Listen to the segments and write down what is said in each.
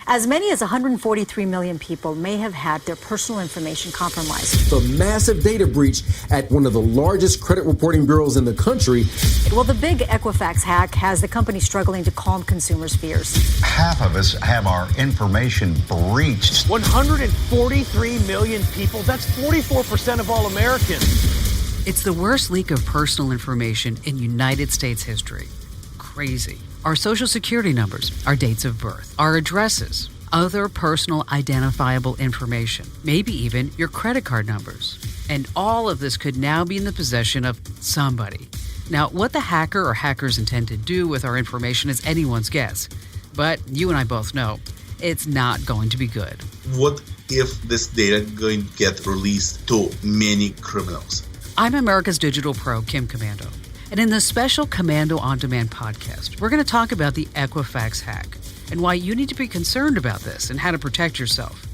As many as 143 million people may have had their personal information compromised. The massive data breach at one of the largest credit reporting bureaus in the country. Well, the big Equifax hack has the company struggling to calm consumers' fears. Half of us have our information breached. 143 million people, that's 44% of all Americans. It's the worst leak of personal information in United States history. Crazy. Our social security numbers, our dates of birth, our addresses, other personal identifiable information, maybe even your credit card numbers. And all of this could now be in the possession of somebody. Now, what the hacker or hackers intend to do with our information is anyone's guess. But you and I both know it's not going to be good. What if this data going to get released to many criminals? I'm America's Digital Pro, Kim Komando. And in the special Komando On Demand podcast, we're going to talk about the Equifax hack and why you need to be concerned about this and how to protect yourself.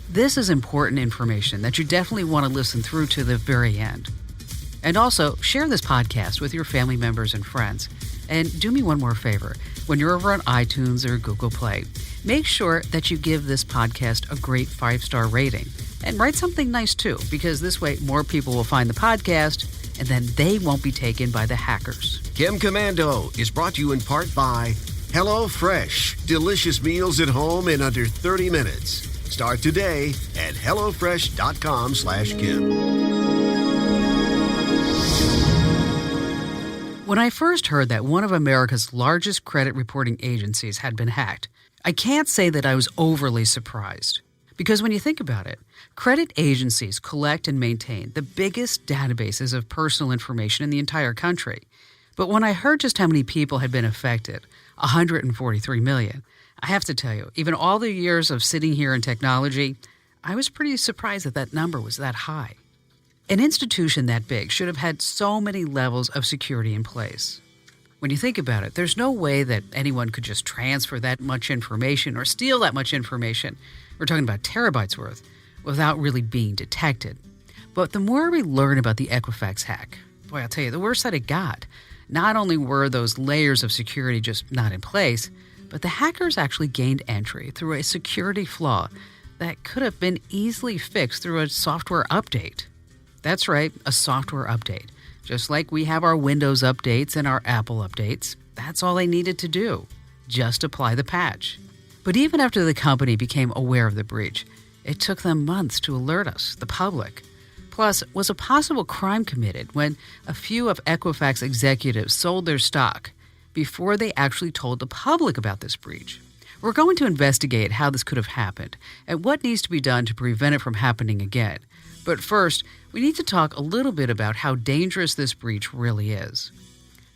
This is important information that you definitely want to listen through to the very end. And also, share this podcast with your family members and friends. And do me one more favor. When you're over on iTunes or Google Play, make sure that you give this podcast a great 5-star rating. And write something nice too, because this way more people will find the podcast and then they won't be taken by the hackers. Kim Komando is brought to you in part by HelloFresh. Delicious meals at home in under 30 minutes. Start today at HelloFresh.com/Kim. When I first heard that one of America's largest credit reporting agencies had been hacked, I can't say that I was overly surprised. Because when you think about it, credit agencies collect and maintain the biggest databases of personal information in the entire country. But when I heard just how many people had been affected, 143 million, I have to tell you, even all the years of sitting here in technology, I was pretty surprised that that number was that high. An institution that big should have had so many levels of security in place. When you think about it, there's no way that anyone could just transfer that much information or steal that much information. We're talking about terabytes worth, without really being detected. But the more we learn about the Equifax hack, boy, I'll tell you, the worse that it got. Not only were those layers of security just not in place, but the hackers actually gained entry through a security flaw that could have been easily fixed through a software update. That's right, a software update. Just like we have our Windows updates and our Apple updates, that's all they needed to do. Just apply the patch. But even after the company became aware of the breach, it took them months to alert us, the public. Plus, was a possible crime committed when a few of Equifax executives sold their stock before they actually told the public about this breach? We're going to investigate how this could have happened and what needs to be done to prevent it from happening again. But first, we need to talk a little bit about how dangerous this breach really is.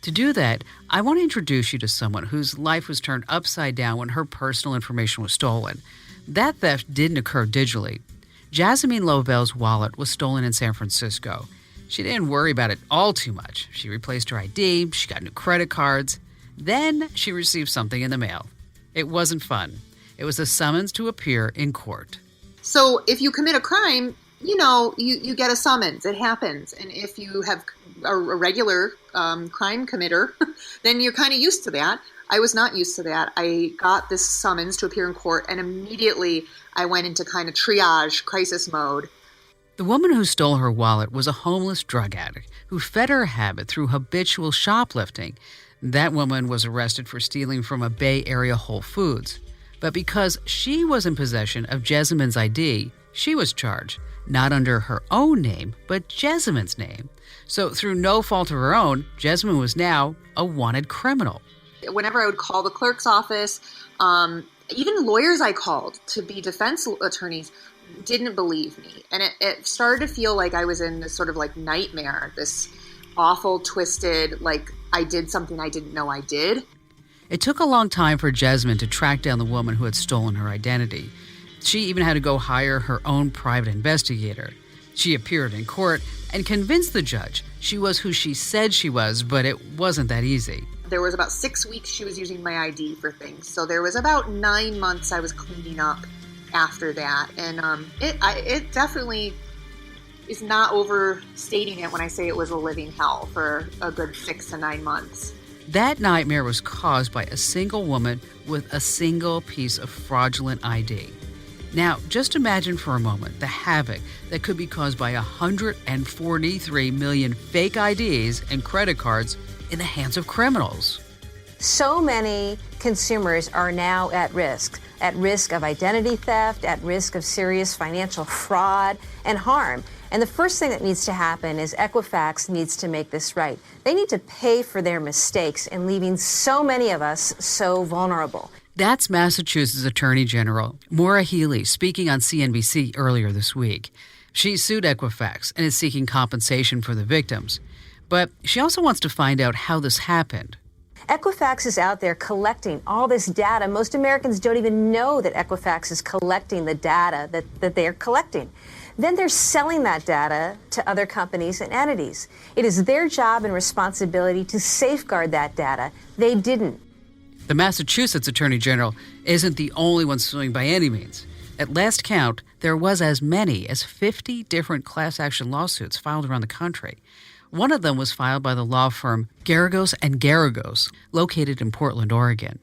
To do that, I want to introduce you to someone whose life was turned upside down when her personal information was stolen. That theft didn't occur digitally. Jasmine Lovell's wallet was stolen in San Francisco. She didn't worry about it all too much. She replaced her ID, she got new credit cards. Then she received something in the mail. It wasn't fun. It was a summons to appear in court. So if you commit a crime, you get a summons. It happens. And if you have a regular crime committer, then you're kind of used to that. I was not used to that. I got this summons to appear in court, and immediately I went into kind of triage, crisis mode. The woman who stole her wallet was a homeless drug addict who fed her habit through habitual shoplifting. That woman was arrested for stealing from a Bay Area Whole Foods. But because she was in possession of Jessamyn's ID, she was charged, not under her own name, but Jessamyn's name. So through no fault of her own, Jessamyn was now a wanted criminal. Whenever I would call the clerk's office, even lawyers I called to be defense attorneys didn't believe me. And it started to feel like I was in this sort of like nightmare, this awful, twisted, like I did something I didn't know I did. It took a long time for Jessamyn to track down the woman who had stolen her identity. She even had to go hire her own private investigator. She appeared in court and convinced the judge she was who she said she was, but it wasn't that easy. There was about 6 weeks she was using my ID for things. So there was about 9 months I was cleaning up after that. And it definitely is not overstating it when I say it was a living hell for a good 6 to 9 months. That nightmare was caused by a single woman with a single piece of fraudulent ID. Now, just imagine for a moment the havoc that could be caused by 143 million fake IDs and credit cards in the hands of criminals. So many consumers are now at risk of identity theft, at risk of serious financial fraud and harm. And the first thing that needs to happen is Equifax needs to make this right. They need to pay for their mistakes in leaving so many of us so vulnerable. That's Massachusetts Attorney General Maura Healey speaking on CNBC earlier this week. She sued Equifax and is seeking compensation for the victims. But she also wants to find out how this happened. Equifax is out there collecting all this data. Most Americans don't even know that Equifax is collecting the data that they are collecting. Then they're selling that data to other companies and entities. It is their job and responsibility to safeguard that data. They didn't. The Massachusetts Attorney General isn't the only one suing by any means. At last count, there was as many as 50 different class action lawsuits filed around the country. One of them was filed by the law firm Garagos and Garagos, located in Portland, Oregon.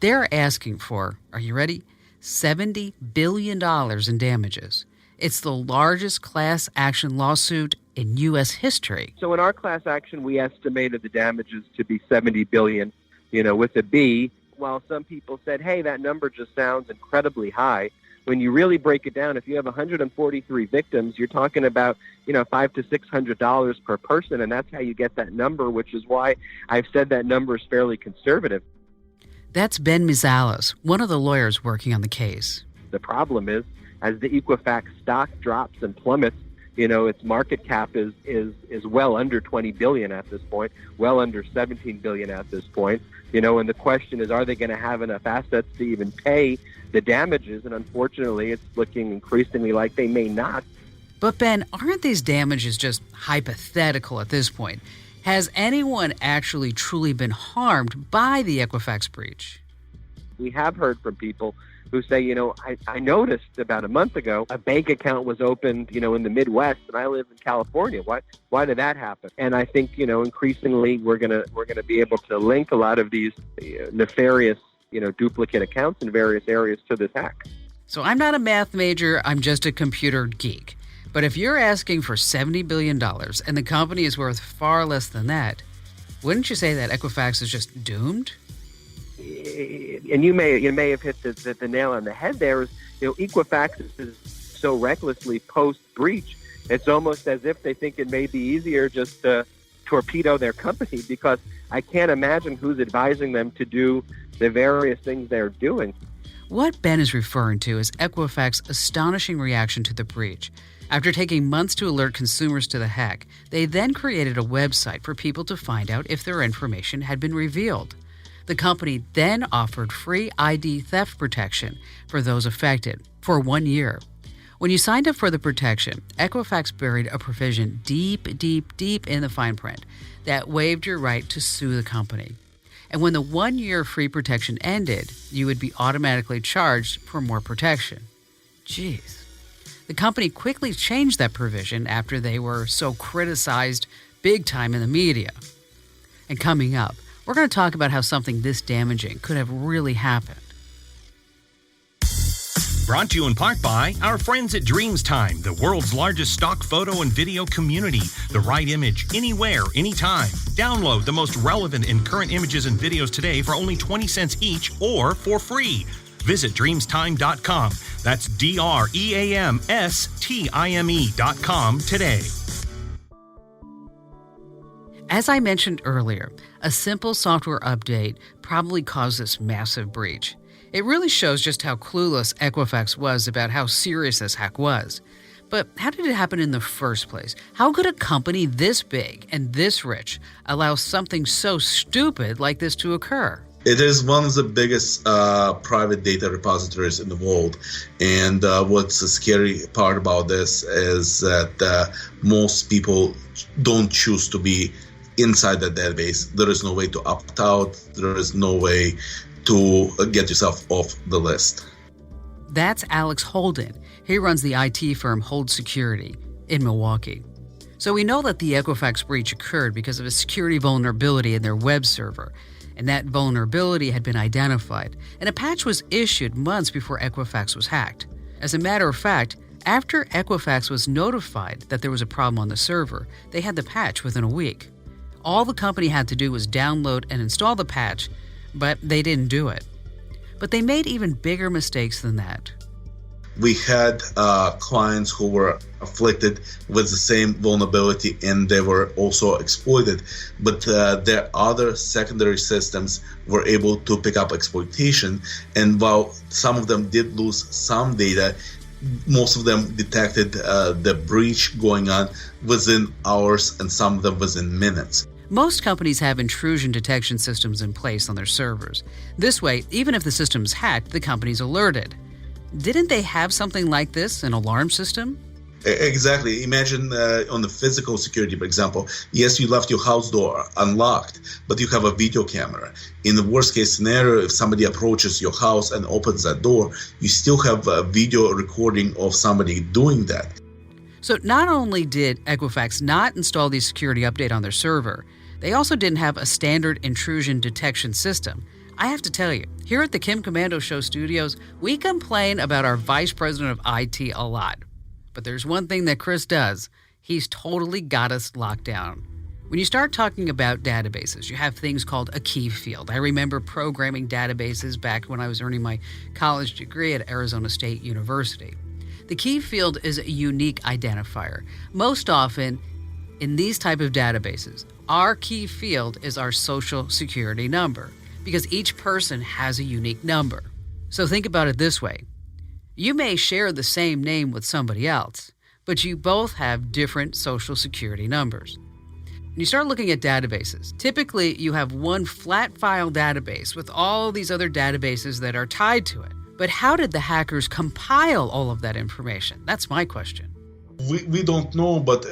They're asking for, are you ready, $70 billion in damages. It's the largest class action lawsuit in U.S. history. So in our class action, we estimated the damages to be $70 billion, with a B, while some people said, hey, that number just sounds incredibly high. When you really break it down, if you have 143 victims, you're talking about, $500 to $600 per person, and that's how you get that number, which is why I've said that number is fairly conservative. That's Ben Mizales, one of the lawyers working on the case. The problem is, as the Equifax stock drops and plummets, its market cap is well under $20 billion at this point, well under $17 billion at this point. And the question is, are they going to have enough assets to even pay the damages? And unfortunately, it's looking increasingly like they may not. But Ben, aren't these damages just hypothetical at this point? Has anyone actually truly been harmed by the Equifax breach? We have heard from people who say, I noticed about a month ago a bank account was opened, in the Midwest, and I live in California. Why did that happen? And I think, increasingly we're gonna be able to link a lot of these nefarious, duplicate accounts in various areas to this hack. So I'm not a math major, I'm just a computer geek. But if you're asking for $70 billion and the company is worth far less than that, wouldn't you say that Equifax is just doomed? And you may have hit the nail on the head there. Equifax is so recklessly post-breach, it's almost as if they think it may be easier just to torpedo their company, because I can't imagine who's advising them to do the various things they're doing. What Ben is referring to is Equifax's astonishing reaction to the breach. After taking months to alert consumers to the hack, they then created a website for people to find out if their information had been revealed. The company then offered free ID theft protection for those affected for 1 year. When you signed up for the protection, Equifax buried a provision deep, deep, deep in the fine print that waived your right to sue the company. And when the 1 year free protection ended, you would be automatically charged for more protection. Jeez. The company quickly changed that provision after they were so criticized big time in the media. And coming up, we're going to talk about how something this damaging could have really happened. Brought to you in part by our friends at DreamsTime, the world's largest stock photo and video community. The right image, anywhere, anytime. Download the most relevant and current images and videos today for only 20 cents each or for free. Visit dreamstime.com. That's DREAMSTIME.com today. As I mentioned earlier, a simple software update probably caused this massive breach. It really shows just how clueless Equifax was about how serious this hack was. But how did it happen in the first place? How could a company this big and this rich allow something so stupid like this to occur? It is one of the biggest private data repositories in the world. And what's the scary part about this is that most people don't choose to be inside that database. There is no way to opt out. There is no way to get yourself off the list. That's Alex Holden. He runs the IT firm Hold Security in Milwaukee. So we know that the Equifax breach occurred because of a security vulnerability in their web server, and that vulnerability had been identified, and a patch was issued months before Equifax was hacked. As a matter of fact, after Equifax was notified that there was a problem on the server, they had the patch within a week. All the company had to do was download and install the patch, but they didn't do it. But they made even bigger mistakes than that. We had clients who were afflicted with the same vulnerability, and they were also exploited. But their other secondary systems were able to pick up exploitation. And while some of them did lose some data, most of them detected the breach going on within hours, and some of them within minutes. Most companies have intrusion detection systems in place on their servers. This way, even if the system's hacked, the company's alerted. Didn't they have something like this, an alarm system? Exactly. Imagine on the physical security, for example, yes, you left your house door unlocked, but you have a video camera. In the worst case scenario, if somebody approaches your house and opens that door, you still have a video recording of somebody doing that. So not only did Equifax not install the security update on their server, they also didn't have a standard intrusion detection system. I have to tell you, here at the Kim Komando Show studios, we complain about our vice president of IT a lot. But there's one thing that Chris does. He's totally got us locked down. When you start talking about databases, you have things called a key field. I remember programming databases back when I was earning my college degree at Arizona State University. The key field is a unique identifier. Most often, in these type of databases, our key field is our social security number, because each person has a unique number. So think about it this way. You may share the same name with somebody else, but you both have different social security numbers. When you start looking at databases, typically you have one flat file database with all these other databases that are tied to it. But how did the hackers compile all of that information? That's my question. We don't know, but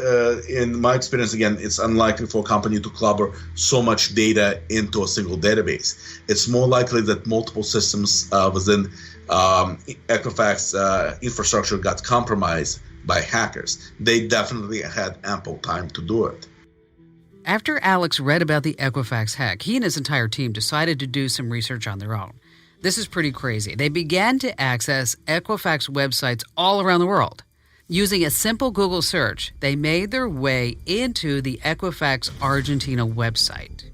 in my experience, again, it's unlikely for a company to clubber so much data into a single database. It's more likely that multiple systems within Equifax infrastructure got compromised by hackers. They definitely had ample time to do it. After Alex read about the Equifax hack, he and his entire team decided to do some research on their own. This is pretty crazy. They began to access Equifax websites all around the world. Using a simple Google search, they made their way into the Equifax Argentina website.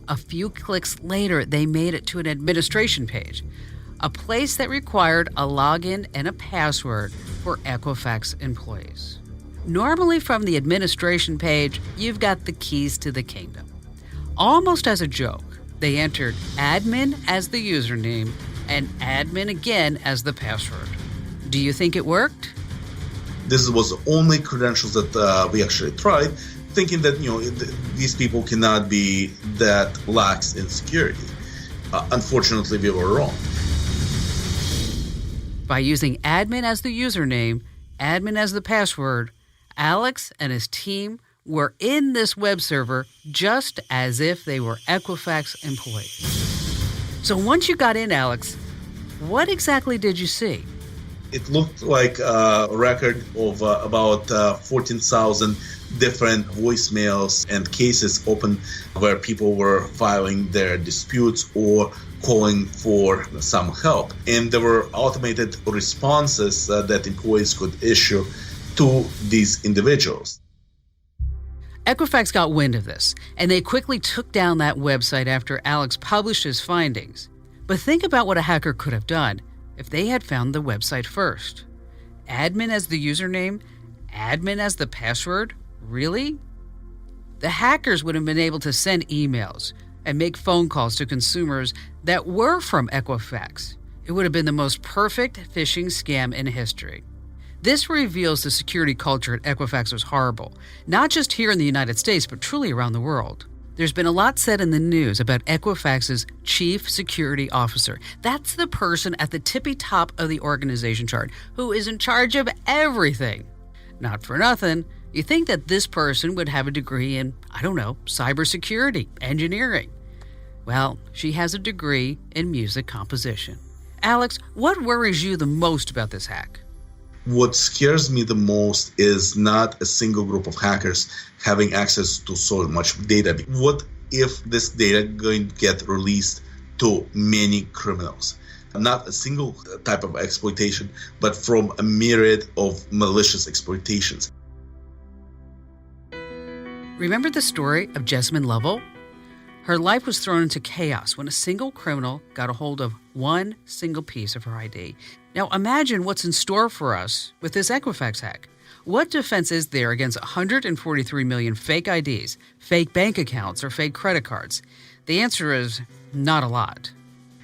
A few clicks later, they made it to an administration page, a place that required a login and a password for Equifax employees. Normally from the administration page, you've got the keys to the kingdom. Almost as a joke, they entered admin as the username and admin again as the password. Do you think it worked? This was the only credentials that we actually tried, thinking that these people cannot be that lax in security. Unfortunately, we were wrong. By using admin as the username, admin as the password, Alex and his team were in this web server just as if they were Equifax employees. So once you got in, Alex, what exactly did you see? It looked like a record of about 14,000 different voicemails and cases open where people were filing their disputes or calling for some help. And there were automated responses that employees could issue to these individuals. Equifax got wind of this, and they quickly took down that website after Alex published his findings. But think about what a hacker could have done if they had found the website first. Admin as the username, admin as the password? Really? The hackers would have been able to send emails and make phone calls to consumers that were from Equifax. It would have been the most perfect phishing scam in history. This reveals the security culture at Equifax was horrible, not just here in the United States, but truly around the world. There's been a lot said in the news about Equifax's chief security officer. That's the person at the tippy top of the organization chart who is in charge of everything. Not for nothing, you think that this person would have a degree in, cybersecurity, engineering. Well, she has a degree in music composition. Alex, what worries you the most about this hack? What scares me the most is not a single group of hackers having access to so much data. What if this data going to get released to many criminals? Not a single type of exploitation, but from a myriad of malicious exploitations. Remember the story of Jessamine Lovell? Her life was thrown into chaos when a single criminal got a hold of one single piece of her ID. Now imagine what's in store for us with this Equifax hack. What defense is there against 143 million fake IDs, fake bank accounts, or fake credit cards? The answer is not a lot.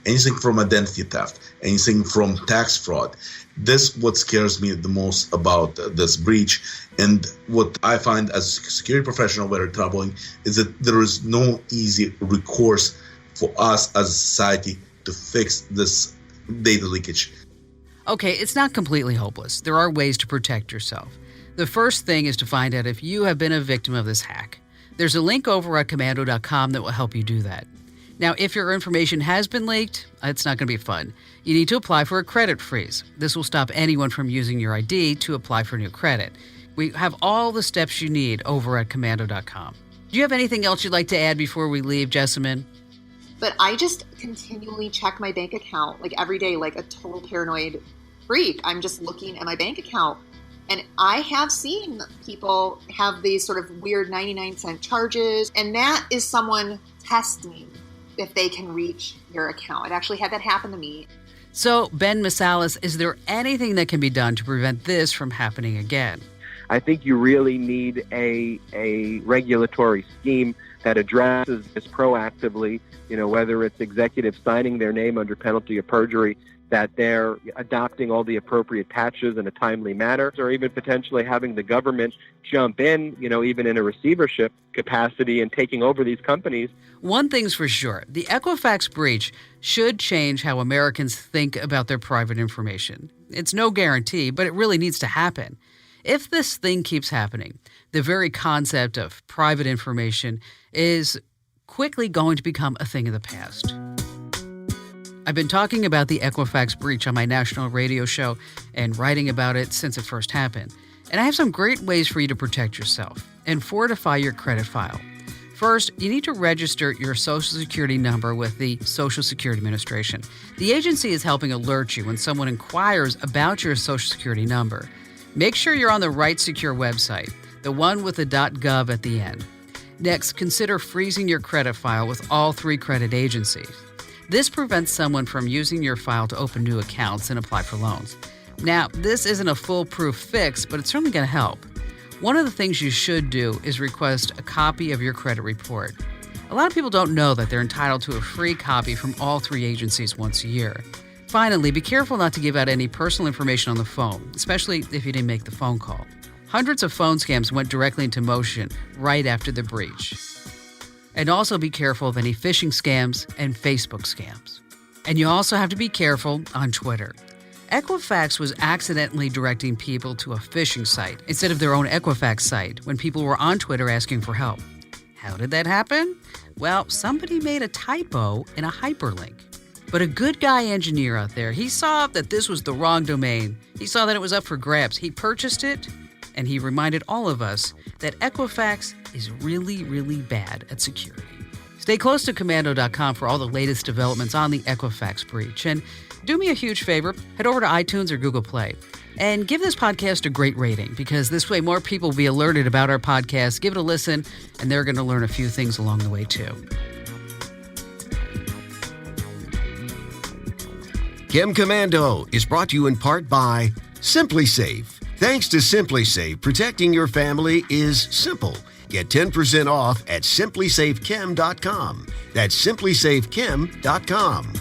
Anything from identity theft, anything from tax fraud. This is what scares me the most about this breach. And what I find as a security professional very troubling is that there is no easy recourse for us as a society to fix this data leakage. Okay, it's not completely hopeless. There are ways to protect yourself. The first thing is to find out if you have been a victim of this hack. There's a link over at Komando.com that will help you do that. Now, if your information has been leaked, it's not going to be fun. You need to apply for a credit freeze. This will stop anyone from using your ID to apply for new credit. We have all the steps you need over at Komando.com. Do you have anything else you'd like to add before we leave, Jessamine? But I just continually check my bank account, like every day, like a total paranoid freak. I'm just looking at my bank account. And I have seen people have these sort of weird 99-cent charges. And that is someone testing if they can reach your account. I've actually had that happen to me. So, Ben Masalis, is there anything that can be done to prevent this from happening again? I think you really need a regulatory scheme that addresses this proactively, whether it's executives signing their name under penalty of perjury, that they're adopting all the appropriate patches in a timely manner, or even potentially having the government jump in, even in a receivership capacity and taking over these companies. One thing's for sure, the Equifax breach should change how Americans think about their private information. It's no guarantee, but it really needs to happen. If this thing keeps happening, the very concept of private information is quickly going to become a thing of the past. I've been talking about the Equifax breach on my national radio show and writing about it since it first happened. And I have some great ways for you to protect yourself and fortify your credit file. First, you need to register your Social Security number with the Social Security Administration. The agency is helping alert you when someone inquires about your Social Security number. Make sure you're on the right secure website, the one with the .gov at the end. Next, consider freezing your credit file with all 3 credit agencies. This prevents someone from using your file to open new accounts and apply for loans. Now, this isn't a foolproof fix, but it's certainly going to help. One of the things you should do is request a copy of your credit report. A lot of people don't know that they're entitled to a free copy from all 3 agencies once a year. Finally, be careful not to give out any personal information on the phone, especially if you didn't make the phone call. Hundreds of phone scams went directly into motion right after the breach. And also be careful of any phishing scams and Facebook scams. And you also have to be careful on Twitter. Equifax was accidentally directing people to a phishing site instead of their own Equifax site when people were on Twitter asking for help. How did that happen? Well, somebody made a typo in a hyperlink. But a good guy engineer out there, he saw that this was the wrong domain. He saw that it was up for grabs. He purchased it, and he reminded all of us that Equifax is really, really bad at security. Stay close to Komando.com for all the latest developments on the Equifax breach. And do me a huge favor, head over to iTunes or Google Play and give this podcast a great rating, because this way more people will be alerted about our podcast. Give it a listen, and they're going to learn a few things along the way, too. Kim Komando is brought to you in part by SimpliSafe. Thanks to SimpliSafe, protecting your family is simple. Get 10% off at simplysafekim.com. That's simplysafekim.com.